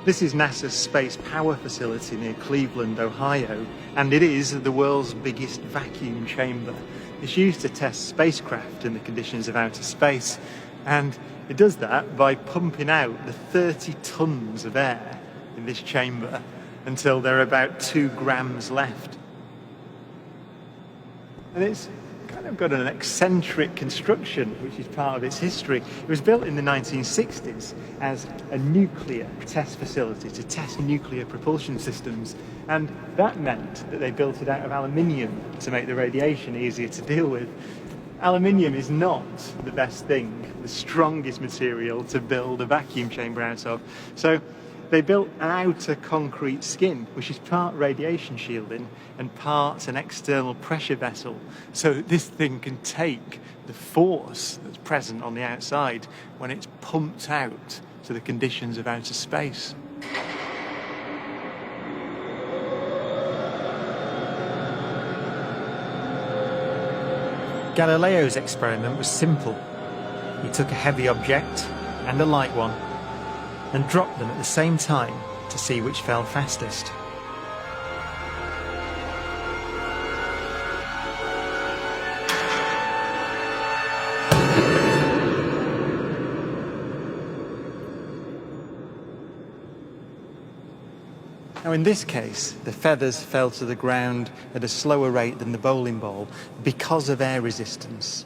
This is NASA's space power facility near Cleveland, Ohio, and it is the world's biggest vacuum chamber. It's used to test spacecraft in the conditions of outer space, and it does that by pumping out the 30 tons of air in this chamber until there are about 2 grams left. And it's kind of got an eccentric construction, which is part of its history. It was built in the 1960s as a nuclear test facility to test nuclear propulsion systems, and that meant that they built it out of aluminium to make the radiation easier to deal with. Aluminium is not the best thing, the strongest material to build a vacuum chamber out of. So they built an outer concrete skin, which is part radiation shielding and part an external pressure vessel, so that this thing can take the force that's present on the outside when it's pumped out to the conditions of outer space. Galileo's experiment was simple. He took a heavy object and a light one and dropped them at the same time to see which fell fastest. Now in this case, the feathers fell to the ground at a slower rate than the bowling ball because of air resistance.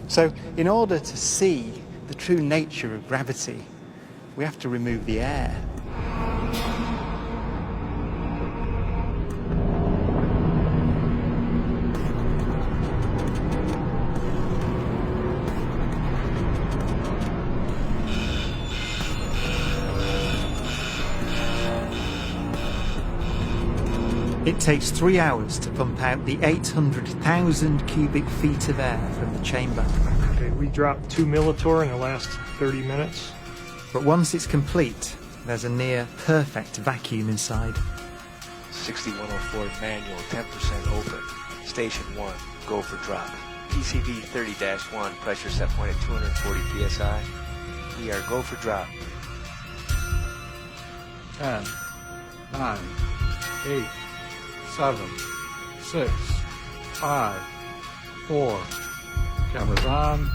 So, in order to see the true nature of gravity, we have to remove the air. It takes 3 hours to pump out the 800,000 cubic feet of air from the chamber. Okay, we dropped 2 millitorr in the last 30 minutes. But once it's complete, there's a near perfect vacuum inside. 6104 manual, 10% open. Station 1, go for drop. PCV 30-1, pressure set point at 240 psi. We are go for drop. 10, 9, 8, 7, 6, 5, 4. Cameras on.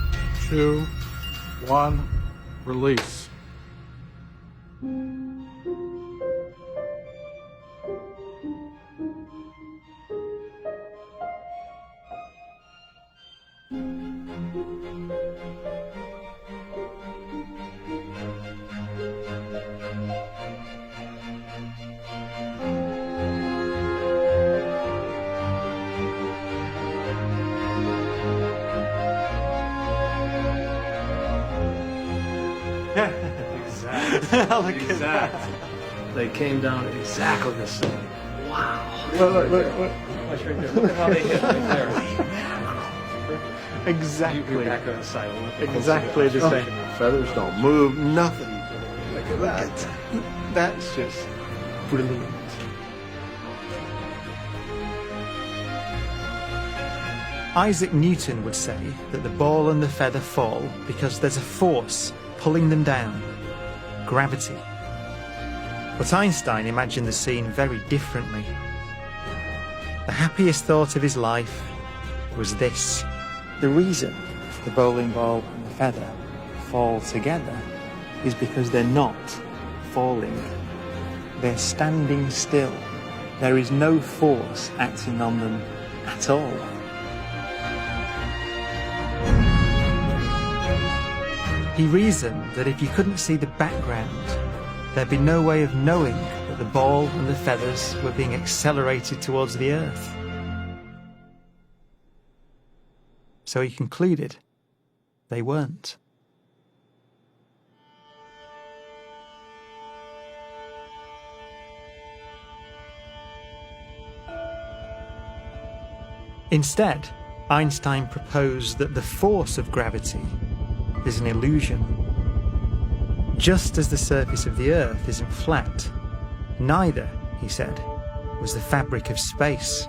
2, 1. Release. Exactly. They came down exactly the same. Wow. Look. Watch right there. Look at how they hit right there. Exactly. You're back on the side. Exactly the same. Feathers don't move, nothing. Look at that. That's just brilliant. Isaac Newton would say that the ball and the feather fall because there's a force pulling them down. Gravity. But Einstein imagined the scene very differently. The happiest thought of his life was this. The reason the bowling ball and the feather fall together is because they're not falling. They're standing still. There is no force acting on them at all. He reasoned that if you couldn't see the background, there'd be no way of knowing that the ball and the feathers were being accelerated towards the Earth. So he concluded they weren't. Instead, Einstein proposed that the force of gravity is an illusion. Just as the surface of the Earth isn't flat, neither, he said, was the fabric of space.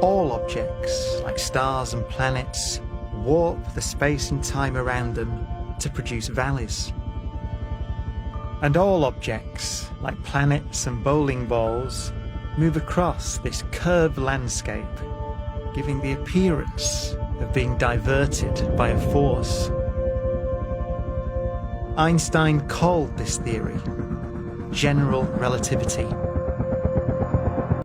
All objects, like stars and planets, warp the space and time around them to produce valleys. And all objects, like planets and bowling balls, move across this curved landscape, giving the appearance of being diverted by a force. Einstein called this theory general relativity.